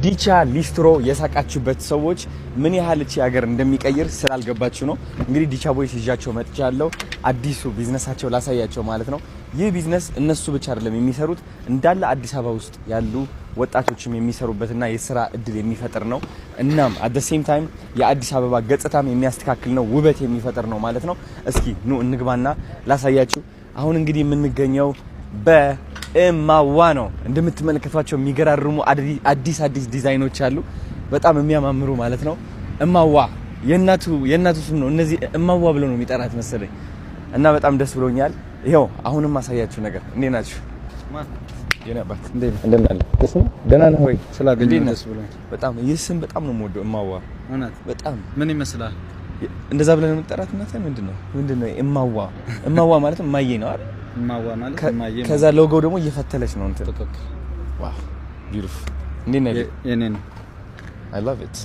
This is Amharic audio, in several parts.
ዲቻ ሊስትሮ የሳቃችሁበት ሰዎች ምን ያህል እቺ ሀገር እንደሚቀይር ስላልገባችሁ ነው። እንግዲህ ዲቻ ቦይስ ይዣቸው መጥቻለሁ። አዲሱ ቢዝነሳቸው ላሳያቸው ማለት ነው። ይህ ቢዝነስ እነሱ ብቻ አይደለም የሚሰሩት፣ እንዳለ አዲስ አበባ ውስጥ ያሉ ወጣቶችም የሚሰሩበትና የስራ እድል የሚፈጥር ነው። እናም አት ዘ ሴም ታይም የአዲስ አበባ ገጽታም የሚያስተካክል ነው፣ ውበት የሚፈጥር ነው ማለት ነው። እስኪ ኑ እንግባና ላሳያችሁ። አሁን እንግዲህ የምንገኘው በእማዋ ነው። እንደምትመለከቷቸው የሚገራርሙ አዲስ ዲዛይኖች አሉ፣ በጣም የሚያማምሩ ማለት ነው። እማዋ የእናቱ ስም ነው። እነዚህ እማዋ ብሎ ነው የሚጠራት መሰለኝ እና በጣም ደስ ብሎኛል። ይሄው አሁንም ማሳያችሁ ነገር እንዴት ናችሁ? የነባት እንደምን አለ? ደህና ነህ ወይ? ስላገኘሁ ደስ ብሎኛል በጣም። ይህ ስም በጣም ነው የምወደው እማዋ። እውነት በጣም ምን ይመስላል? እንደዛ ብለን የምንጠራት እናት ምንድነው እማዋ ማለት እማዬ ነው አይደል? እማዋ ማለት እማዬ ነው። ከዛ ሎጎው ደግሞ እየፈተለች ነው እንትን። ዋው ቢዩቲፉል። እንዴት ነህ? የኔ ነው። አይ ላቭ ኢት።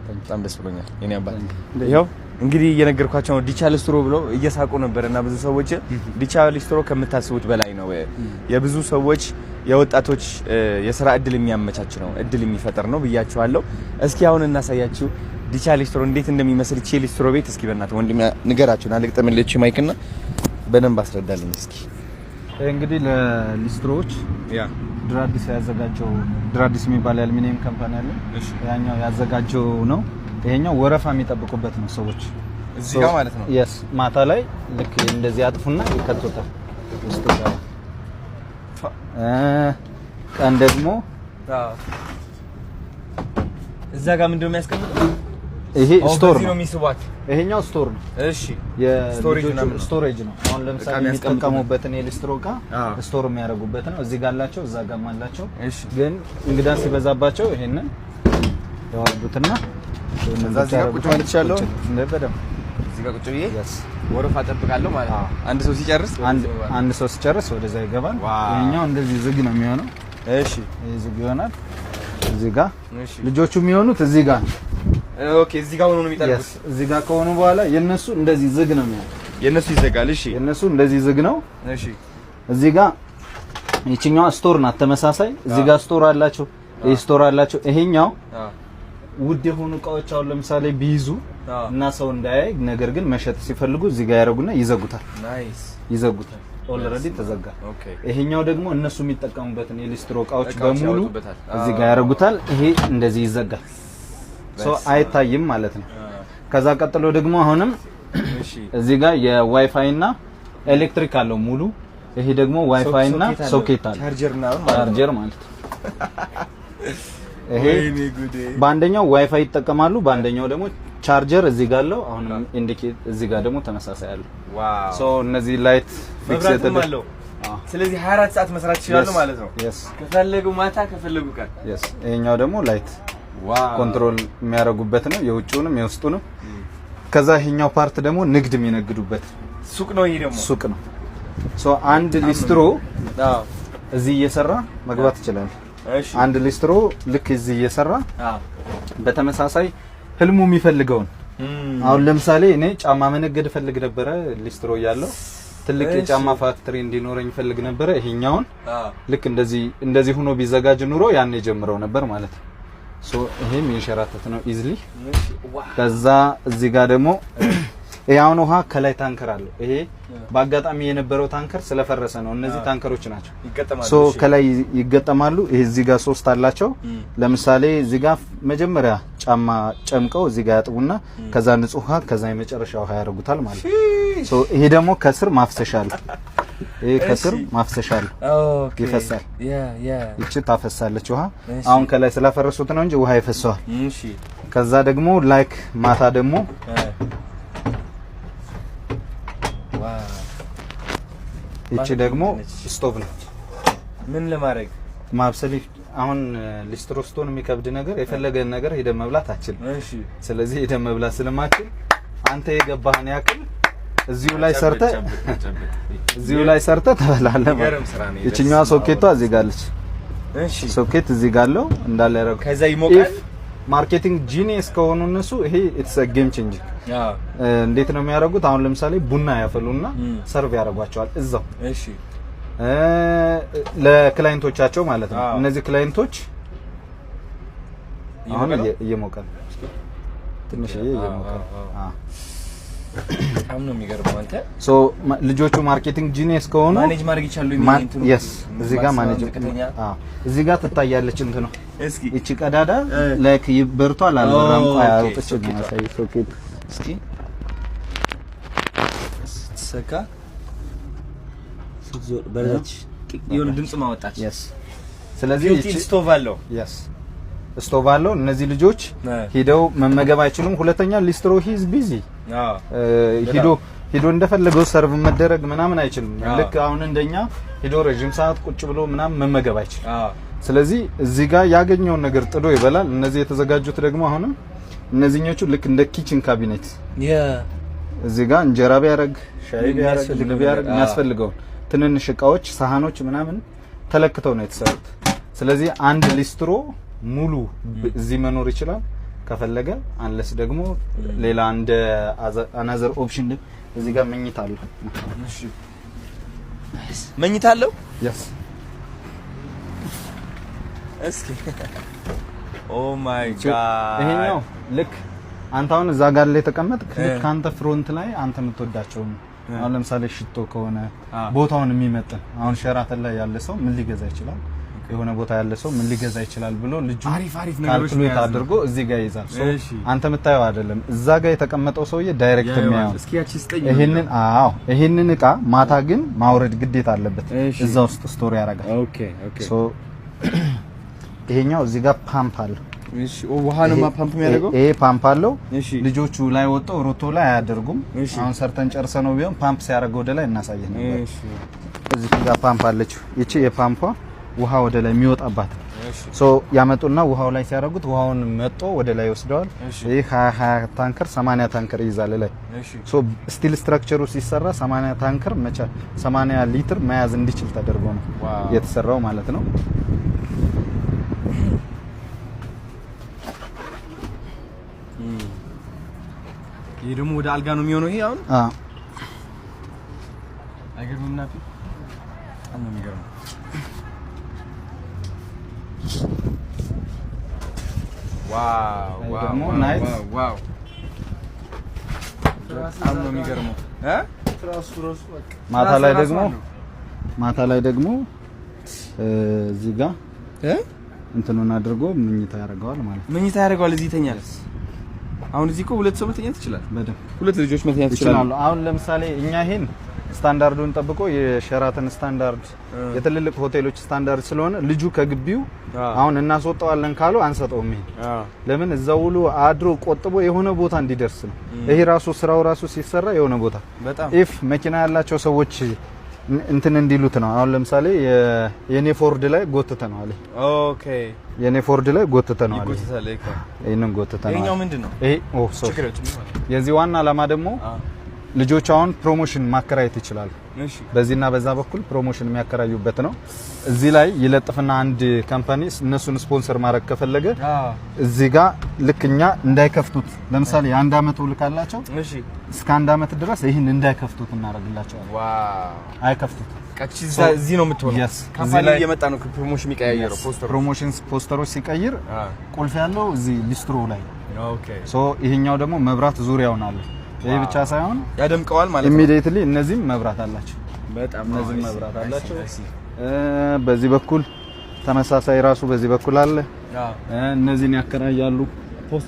በጣም ደስ ብሎኛል የኔ አባት። ይሄው እንግዲህ እየነገርኳቸው ነው ዲቻ ሊስትሮ ብሎ እየሳቁ ነበርና ብዙ ሰዎች ዲቻ ሊስትሮ ከምታስቡት በላይ ነው። የብዙ ሰዎች የወጣቶች የሥራ እድል የሚያመቻች ነው፣ እድል የሚፈጥር ነው ብያችኋለሁ። እስኪ አሁን እናሳያችሁ ዲቻ ሊስትሮ እንዴት እንደሚመስል። ዲቻ ሊስትሮ ቤት እስኪ በእናትህ ወንድም ንገራችሁና ልግጠምልሽ ማይክና በደንብ አስረዳልኝ እስኪ። እንግዲህ ለሊስትሮዎች ድራዲስ ያዘጋጀው ድራዲስ የሚባል የአልሙኒየም ካምፓኒ አለ። ያኛው ያዘጋጀው ነው። ይሄኛው ወረፋ የሚጠብቁበት ነው ሰዎች እዚህ ጋር ማለት ነው። yes ማታ ላይ ልክ እንደዚህ አጥፉና ይከቱታል ውስጥ ጋር ቀን ደግሞ እዛ ጋር ምንድነው የሚያስቀምጠው? ይሄ ስቶር ነው የሚስቧት። ይሄኛው ስቶር ነው። እሺ ስቶሬጅ ነው። አሁን ለምሳሌ የሚጠቀሙበትን የሊስትሮ እቃ ስቶር የሚያደርጉበት ነው። እዚህ ጋር አላቸው፣ እዛ ጋር አላቸው። ግን እንግዳ ሲበዛባቸው ይሄንን ያወርዱትና እዚህ ጋር ቁጭ ማለት ይችላል። እንደበደም እዚህ ጋር ቁጭ ብዬ ወረፋ እጠብቃለሁ ማለት ነው። አንድ ሰው ሲጨርስ ወደዛ ይገባል። ይሄኛው እንደዚህ ዝግ ነው የሚሆነው። እሺ ይሄ ዝግ ይሆናል። እዚህ ጋር ልጆቹ የሚሆኑት እዚህ ጋር ኦኬ። እዚህ ጋር ሆኖ ነው የሚጠብቁት። እዚህ ጋር ከሆኑ በኋላ የነሱ እንደዚህ ዝግ ነው የሚሆነው። የነሱ ይዘጋል። እሺ የነሱ እንደዚህ ዝግ ነው። እሺ እዚህ ጋር ይችኛው ስቶር ናት ተመሳሳይ። እዚህ ጋር ስቶር አላቸው፣ ይሄ ስቶር አላቸው። ይሄኛው ውድ የሆኑ እቃዎች አሁን ለምሳሌ ቢይዙ እና ሰው እንዳያይ ነገር ግን መሸጥ ሲፈልጉ እዚህ ጋር ያረጉና ይዘጉታል። ናይስ ይዘጉታል። ኦልሬዲ ተዘጋ። ይሄኛው ደግሞ እነሱ የሚጠቀሙበትን የሊስትሮ እቃዎች በሙሉ እዚህ ጋር ያረጉታል። ይሄ እንደዚህ ይዘጋል፣ ሶ አይታይም ማለት ነው። ከዛ ቀጥሎ ደግሞ አሁንም እዚህ ጋር የዋይፋይ እና ኤሌክትሪክ አለው ሙሉ። ይሄ ደግሞ ዋይፋይ እና ሶኬት አለ፣ ቻርጀር ማለት ነው። ይሄ በአንደኛው ዋይፋይ ይጠቀማሉ፣ በአንደኛው ደግሞ ቻርጀር እዚህ ጋር አለው። አሁንም ኢንዲኬት እዚህ ጋር ደግሞ ተመሳሳይ አለው። ዋው ሶ እነዚህ ላይት ፊክስ የተደረገው ስለዚህ 24 ሰዓት መስራት ይችላሉ ማለት ነው። ከፈለጉ ማታ ከፈለጉ ቀን። ይሄኛው ደግሞ ላይት ኮንትሮል የሚያደርጉበት ነው፣ የውጭውንም የውስጡንም። ከዛ ይሄኛው ፓርት ደግሞ ንግድ የሚነግዱበት ሱቅ ነው። ይሄ ደግሞ ሱቅ ነው። ሶ አንድ ሊስትሮ እዚህ እየሰራ መግባት ይችላል። አንድ ሊስትሮ ልክ እዚህ እየሰራ በተመሳሳይ ህልሙ የሚፈልገውን አሁን ለምሳሌ እኔ ጫማ መነገድ ፈልግ ነበረ። ሊስትሮ ያለው ትልቅ የጫማ ፋክተሪ እንዲኖረኝ ፈልግ ነበረ። ይሄኛውን ልክ እንደዚህ ሆኖ ቢዘጋጅ ኑሮ ያን ጀምረው ነበር ማለት ነው። ሶ ይሄም ይንሸራተት ነው ኢዝሊ። ከዛ እዚህ ጋር ደግሞ ያውን ውሃ ከላይ ታንከር አለው። ይሄ በአጋጣሚ የነበረው ታንከር ስለፈረሰ ነው። እነዚህ ታንከሮች ናቸው ሶ ከላይ ይገጠማሉ። ይሄ እዚህ ጋር 3 አላቸው። ለምሳሌ እዚህ ጋር መጀመሪያ ጫማ ጨምቀው እዚህ ጋር ያጥቡና ከዛ ንጹህ ውሃ ከዛ የመጨረሻ ውሃ ያደርጉታል ማለት ነው። ሶ ይሄ ደግሞ ከስር ማፍሰሻ አለ። ይሄ ከስር ማፍሰሻ አለ፣ ይፈሳል። ይቺ ታፈሳለች ውሃ። አሁን ከላይ ስላፈረሱት ነው እንጂ ውሃ ይፈሳል። ከዛ ደግሞ ላይክ ማታ ደግሞ እቺ ደግሞ ስቶቭ ነው። ምን ለማድረግ ማብሰል። አሁን ሊስትሮ ስቶን የሚከብድ ነገር የፈለገን ነገር ሄደ መብላት አትችልም። እሺ ስለዚህ ሄደ መብላት ስለማትችል አንተ የገባህን ያክል እዚሁ ላይ ሰርተ ተበላለህ ማለት። እቺኛዋ ሶኬቷ እዚህ ጋር አለች። እሺ ሶኬት እዚህ ጋር አለው እንዳለ ያረው። ከዛ ይሞቃል። ማርኬቲንግ ጂኒየስ ከሆኑ እነሱ ይሄ ኢትስ አ ጌም ቼንጂንግ። እንዴት ነው የሚያደርጉት? አሁን ለምሳሌ ቡና ያፈሉና ሰርቭ ያደርጓቸዋል እዛው። እሺ ለክላይንቶቻቸው ማለት ነው። እነዚህ ክላይንቶች አሁን እየሞቀ ነው ትንሽ እየሞቀ በጣም ነው የሚገርመው አንተ ሶ ልጆቹ ማርኬቲንግ ጂኒየስ ከሆኑ ማኔጅ ማድረግ ይችላሉ የሚንቱ yes እዚህ ጋር ማኔጅ እዚህ ጋር ትታያለች እንት ነው እቺ ቀዳዳ ላይክ ይበርቷል አልበራም አውጥቼ ነው ማሳይ ሶኬት እስኪ ሰካ ስትዞር በረች የሆነ ድምጽ ማወጣች yes ስለዚህ እቺ ስቶቭ አለው yes ስቶቭ አለው እነዚህ ልጆች ሄደው መመገብ አይችሉም ሁለተኛ ሊስትሮ ሂዝ ቢዚ ሄዶ እንደፈለገው ሰርቭ መደረግ ምናምን አይችልም ልክ አሁን እንደኛ ሄዶ ረጅም ሰዓት ቁጭ ብሎ ምናምን መመገብ አይችልም ስለዚህ እዚህ ጋር ያገኘውን ነገር ጥዶ ይበላል እነዚህ የተዘጋጁት ደግሞ አሁንም እነዚህኞቹ ልክ እንደ ኪችን ካቢኔት እዚህ ጋር እንጀራ ቢያረግ ሻይ ቢያረግ ምግብ ቢያረግ የሚያስፈልገው ትንንሽ እቃዎች ሳህኖች ምናምን ተለክተው ነው የተሰሩት ስለዚህ አንድ ሊስትሮ ሙሉ እዚህ መኖር ይችላል ከፈለገ አንለስ ደግሞ ሌላ እንደ አናዘር ኦፕሽን እዚህ ጋር መኝታ አለው እሺ መኝታ አለው yes እስኪ ኦ ማይ ጋድ ይሄኛው ልክ አንተ አሁን እዛ ጋር ላይ ተቀመጥክ ልክ አንተ ፍሮንት ላይ አንተ የምትወዳቸው አሁን ለምሳሌ ሽቶ ከሆነ ቦታውን የሚመጥን አሁን ሸራተን ላይ ያለ ሰው ምን ሊገዛ ይችላል የሆነ ቦታ ያለ ሰው ምን ሊገዛ ይችላል ብሎ ልጁ አሪፍ ነገሮች ካልኩሌት አድርጎ እዚህ ጋር ይዛል አንተ የምታየው አይደለም እዛ ጋር የተቀመጠው ሰውዬ ዳይሬክት የሚያው እስኪ ያቺ ስጠኝ ይሄንን እቃ ማታ ግን ማውረድ ግዴታ አለበት እዛ ውስጥ ስቶሪ ያደርጋል ኦኬ ሶ ይሄኛው እዚህ ጋር ፓምፕ አለው እሺ ውሃ ነው ፓምፕ የሚያደርገው ይሄ ፓምፕ አለው ልጆቹ ላይ ወጣው ሮቶ ላይ አያደርጉም አሁን ሰርተን ጨርሰ ነው ቢሆን ፓምፕ ሲያደርገው ወደ ላይ እናሳየን ነበር እሺ እዚህ ጋር ፓምፕ አለች ይቺ የፓምፓ ውሃ ወደ ላይ የሚወጣባት ሶ ያመጡና ውሃው ላይ ሲያደርጉት ውሃውን መጥቶ ወደ ላይ ወስደዋል ይሄ 20 ታንከር 80 ታንከር ይዛል ላይ ሶ ስቲል ስትራክቸሩ ሲሰራ 80 ታንከር 80 ሊትር መያዝ እንዲችል ተደርጎ ነው የተሰራው ማለት ነው ይሄ ደግሞ ወደ አልጋ ነው የሚሆነው ይሄ አሁን አይገርምም ናፊ አሁን ነው የሚገርመው ዋው በጣም ነው የሚገርመው ማታ ላይ ደግሞ እዚህ ጋር እንትኑን አድርጎ መኝታ ያደርገዋል ማለት ነው መኝታ ያደርገዋል እዚህ ይተኛል አሁን እዚህ እኮ ሁለት ሰው መተኛት ይችላል በደም ሁለት ልጆች መተኛት ይችላል አሁን ለምሳሌ እኛ ይሄን ስታንዳርዱን ጠብቆ የሸራተን ስታንዳርድ የትልልቅ ሆቴሎች ስታንዳርድ ስለሆነ ልጁ ከግቢው አሁን እናስወጣዋለን ካሉ አንሰጠውም ይሄ ለምን እዛው ውሎ አድሮ ቆጥቦ የሆነ ቦታ እንዲደርስ ነው ይሄ ራሱ ስራው ራሱ ሲሰራ የሆነ ቦታ ኢፍ መኪና ያላቸው ሰዎች እንትን እንዲሉት ነው አሁን ለምሳሌ የኔ ፎርድ ላይ ጎትተናል ኦኬ የኔ ፎርድ ላይ ጎትተናል ይሄንን ጎትተናል ይሄኛው ምንድነው ይሄ የዚህ ዋና ዓላማ ደግሞ ልጆች አሁን ፕሮሞሽን ማከራየት ይችላል እሺ በዚህና በዛ በኩል ፕሮሞሽን የሚያከራዩበት ነው እዚህ ላይ ይለጥፍና አንድ ካምፓኒ እነሱን ስፖንሰር ማድረግ ከፈለገ እዚህ ጋር ልክኛ እንዳይከፍቱት ለምሳሌ አንድ አመት ውል ካላቸው እሺ እስከ አንድ አመት ድረስ ይሄን እንዳይከፍቱት እናደርግላቸዋለን ዋው አይከፍቱት ቀጭዛ እዚህ ነው የምትሆነው ካምፓኒ እየመጣ ነው ፕሮሞሽን የሚቀያየረው ፖስተሮች ሲቀይር ቁልፍ ያለው እዚህ ሊስትሮ ላይ ኦኬ ሶ ይሄኛው ደግሞ መብራት ዙሪያውን አለ ይሄ ብቻ ሳይሆን ያደምቀዋል ማለት ነው ኢሚዲየትሊ እነዚህም መብራት አላቸው በጣም እነዚህም መብራት አላቸው በዚህ በኩል ተመሳሳይ ራሱ በዚህ በኩል አለ እነዚህን ያከራያሉ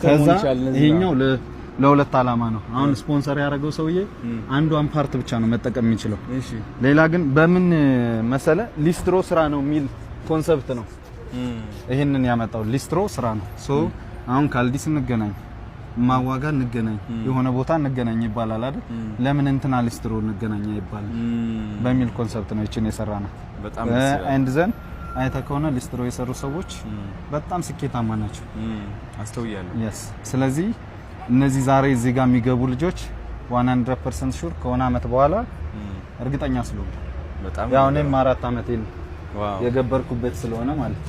ከዛ ይሄኛው ለሁለት ዓላማ ነው አሁን ስፖንሰር ያደረገው ሰውዬ አንዷን ፓርት ብቻ ነው መጠቀም የሚችለው እሺ ሌላ ግን በምን መሰለ ሊስትሮ ስራ ነው የሚል ኮንሰፕት ነው ይሄንን ያመጣው ሊስትሮ ስራ ነው ሶ አሁን ካልዲስ እንገናኝ ማዋጋ እንገናኝ የሆነ ቦታ እንገናኝ ይባላል አይደል ለምን እንትና ሊስትሮ እንገናኝ ይባላል በሚል ኮንሰፕት ነው እቺን የሰራ ነው በጣም ኤንድ ዘን አይተከውና ሊስትሮ የሰሩ ሰዎች በጣም ስኬታማ ናቸው አስተውያለሁ yes ስለዚህ እነዚህ ዛሬ እዚህ ጋር የሚገቡ ልጆች 100% ሹር ከሆነ አመት በኋላ እርግጠኛ ስለሆነ በጣም ያው እኔም 4 አመቴ ነው የገበርኩበት ስለሆነ ማለት